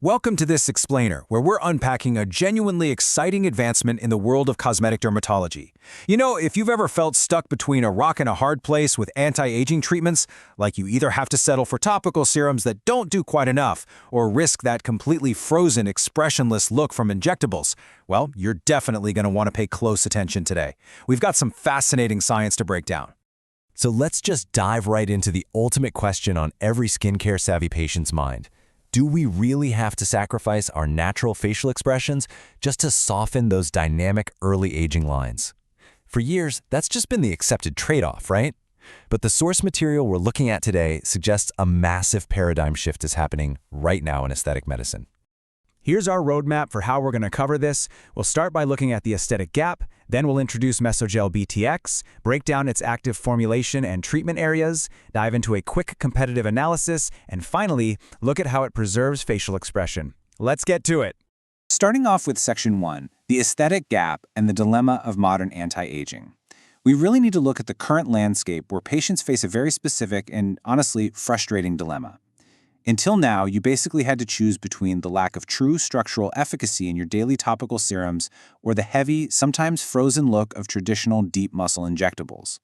Welcome to this explainer, where we're unpacking a genuinely exciting advancement in the world of cosmetic dermatology. You know, if you've ever felt stuck between a rock and a hard place with anti-aging treatments, like you either have to settle for topical serums that don't do quite enough, or risk that completely frozen, expressionless look from injectables, well, you're definitely going to want to pay close attention today. We've got some fascinating science to break down. So let's just dive right into the ultimate question on every skincare-savvy patient's mind. Do we really have to sacrifice our natural facial expressions just to soften those dynamic early aging lines? For years, that's just been the accepted trade-off, right? But the source material we're looking at today suggests a massive paradigm shift is happening right now in aesthetic medicine. Here's our roadmap for how we're going to cover this. We'll start by looking at the aesthetic gap, then we'll introduce MesoGel BTX, break down its active formulation and treatment areas, dive into a quick competitive analysis, and finally, look at how it preserves facial expression. Let's get to it. Starting off with Section 1, the aesthetic gap and the dilemma of modern anti-aging. We really need to look at the current landscape where patients face a very specific and, honestly, frustrating dilemma. Until now, you basically had to choose between the lack of true structural efficacy in your daily topical serums or the heavy, sometimes frozen look of traditional deep muscle injectables.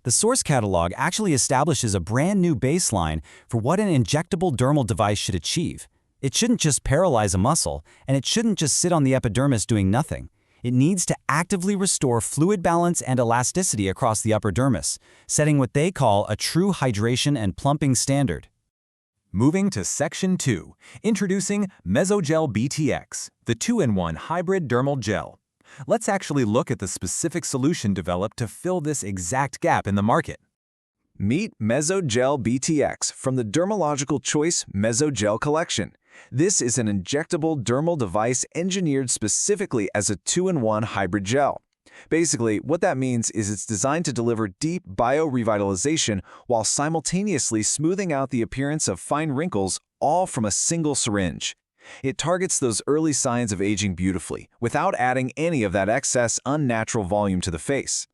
The source catalog actually establishes a brand new baseline for what an injectable dermal device should achieve. It shouldn't just paralyze a muscle, and it shouldn't just sit on the epidermis doing nothing. It needs to actively restore fluid balance and elasticity across the upper dermis, setting what they call a true hydration and plumping standard. Moving to Section 2, introducing MesoGel BTX, the 2-in-1 hybrid dermal gel. Let's actually look at the specific solution developed to fill this exact gap in the market. Meet MesoGel BTX from the Dermalogical Choice MesoGel Collection. This is an injectable dermal device engineered specifically as a 2-in-1 hybrid gel. Basically, what that means is it's designed to deliver deep biorevitalization while simultaneously smoothing out the appearance of fine wrinkles, all from a single syringe. It targets those early signs of aging beautifully, without adding any of that excess, unnatural volume to the face.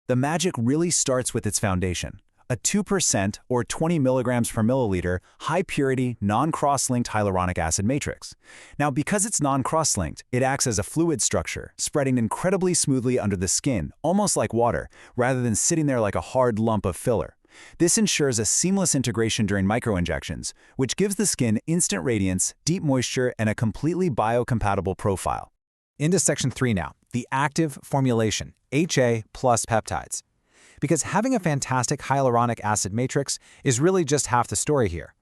The magic really starts with its foundation. A 2% or 20 milligrams per milliliter high-purity, non-crosslinked hyaluronic acid matrix. Now, because it's non-crosslinked, it acts as a fluid structure, spreading incredibly smoothly under the skin, almost like water, rather than sitting there like a hard lump of filler. This ensures a seamless integration during micro-injections, which gives the skin instant radiance, deep moisture, and a completely biocompatible profile. Into Section 3 now, the active formulation, HA plus peptides. Because having a fantastic hyaluronic acid matrix is really just half the story here.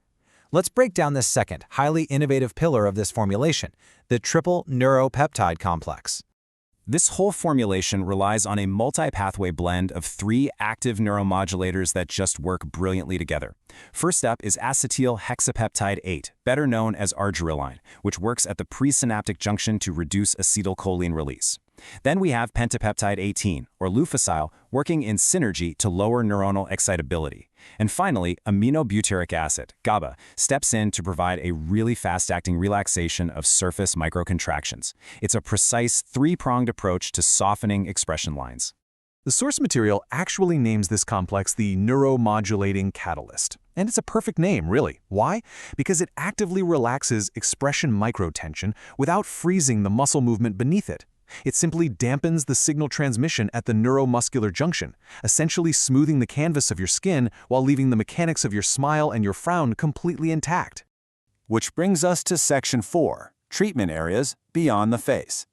Let's break down this second, highly innovative pillar of this formulation, the triple neuropeptide complex. This whole formulation relies on a multi-pathway blend of 3 active neuromodulators that just work brilliantly together. First up is Acetyl Hexapeptide-8, better known as Argireline, which works at the presynaptic junction to reduce acetylcholine release. Then we have pentapeptide 18, or Leuphasyl, working in synergy to lower neuronal excitability. And finally, Aminobutyric Acid, GABA, steps in to provide a really fast-acting relaxation of surface micro-contractions. It's a precise 3-pronged approach to softening expression lines. The source material actually names this complex the neuro-modulating catalyst. And it's a perfect name, really. Why? Because it actively relaxes expression microtension without freezing the muscle movement beneath it. It simply dampens the signal transmission at the neuromuscular junction, essentially smoothing the canvas of your skin while leaving the mechanics of your smile and your frown completely intact. Which brings us to Section 4, treatment areas beyond the face.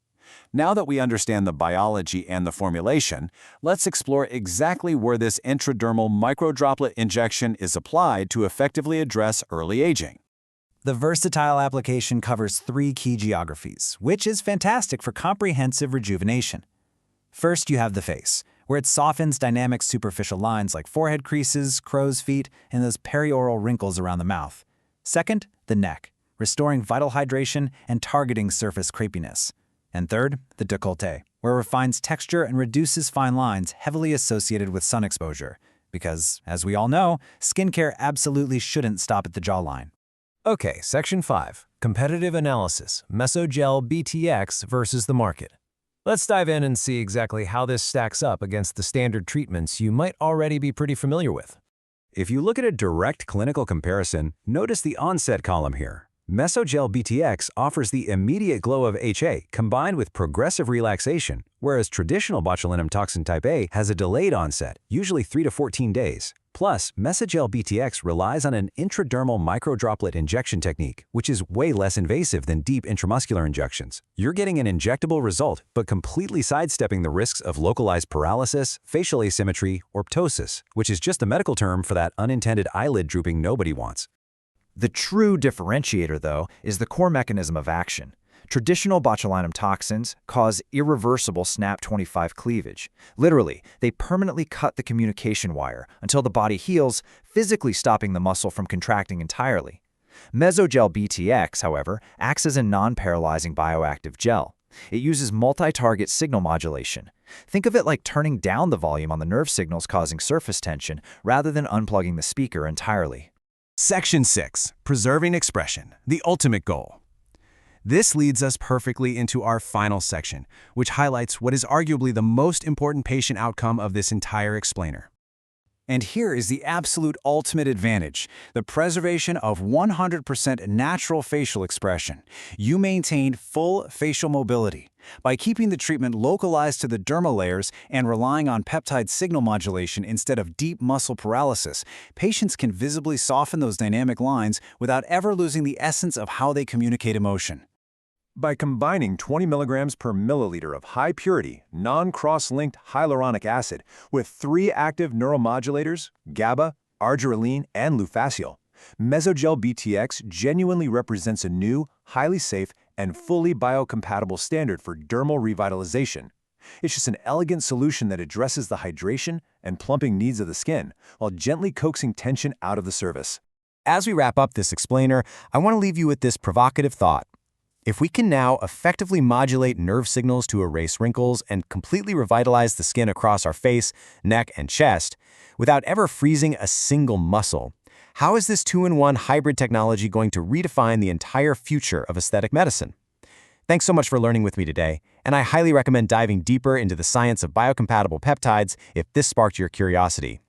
Now that we understand the biology and the formulation, let's explore exactly where this intradermal microdroplet injection is applied to effectively address early aging. The versatile application covers 3 key geographies, which is fantastic for comprehensive rejuvenation. First, you have the face, where it softens dynamic superficial lines like forehead creases, crow's feet, and those perioral wrinkles around the mouth. Second, the neck, restoring vital hydration and targeting surface crepiness. And third, the décolleté, where it refines texture and reduces fine lines heavily associated with sun exposure. Because, as we all know, skincare absolutely shouldn't stop at the jawline. Okay, Section 5, competitive analysis, MesoGel BTX versus the market. Let's dive in and see exactly how this stacks up against the standard treatments you might already be pretty familiar with. If you look at a direct clinical comparison, notice the onset column here. MesoGel BTX offers the immediate glow of HA combined with progressive relaxation, whereas traditional botulinum toxin type A has a delayed onset, usually 3 to 14 days. Plus, MesoGel BTX relies on an intradermal microdroplet injection technique, which is way less invasive than deep intramuscular injections. You're getting an injectable result, but completely sidestepping the risks of localized paralysis, facial asymmetry, or ptosis, which is just a medical term for that unintended eyelid drooping nobody wants. The true differentiator, though, is the core mechanism of action. Traditional botulinum toxins cause irreversible SNAP25 cleavage. Literally, they permanently cut the communication wire until the body heals, physically stopping the muscle from contracting entirely. MesoGel BTX, however, acts as a non-paralyzing bioactive gel. It uses multi-target signal modulation. Think of it like turning down the volume on the nerve signals causing surface tension rather than unplugging the speaker entirely. Section 6. Preserving expression, the ultimate goal. This leads us perfectly into our final section, which highlights what is arguably the most important patient outcome of this entire explainer. And here is the absolute ultimate advantage, the preservation of 100% natural facial expression. You maintain full facial mobility. By keeping the treatment localized to the dermal layers and relying on peptide signal modulation instead of deep muscle paralysis, patients can visibly soften those dynamic lines without ever losing the essence of how they communicate emotion. By combining 20 milligrams per milliliter of high-purity, non-cross-linked hyaluronic acid with 3 active neuromodulators, GABA, Argireline, and Leuphasyl, MesoGel BTX genuinely represents a new, highly safe, and fully biocompatible standard for dermal revitalization. It's just an elegant solution that addresses the hydration and plumping needs of the skin, while gently coaxing tension out of the surface. As we wrap up this explainer, I want to leave you with this provocative thought. If we can now effectively modulate nerve signals to erase wrinkles and completely revitalize the skin across our face, neck, and chest, without ever freezing a single muscle, how is this 2-in-1 hybrid technology going to redefine the entire future of aesthetic medicine? Thanks so much for learning with me today, and I highly recommend diving deeper into the science of biocompatible peptides if this sparked your curiosity.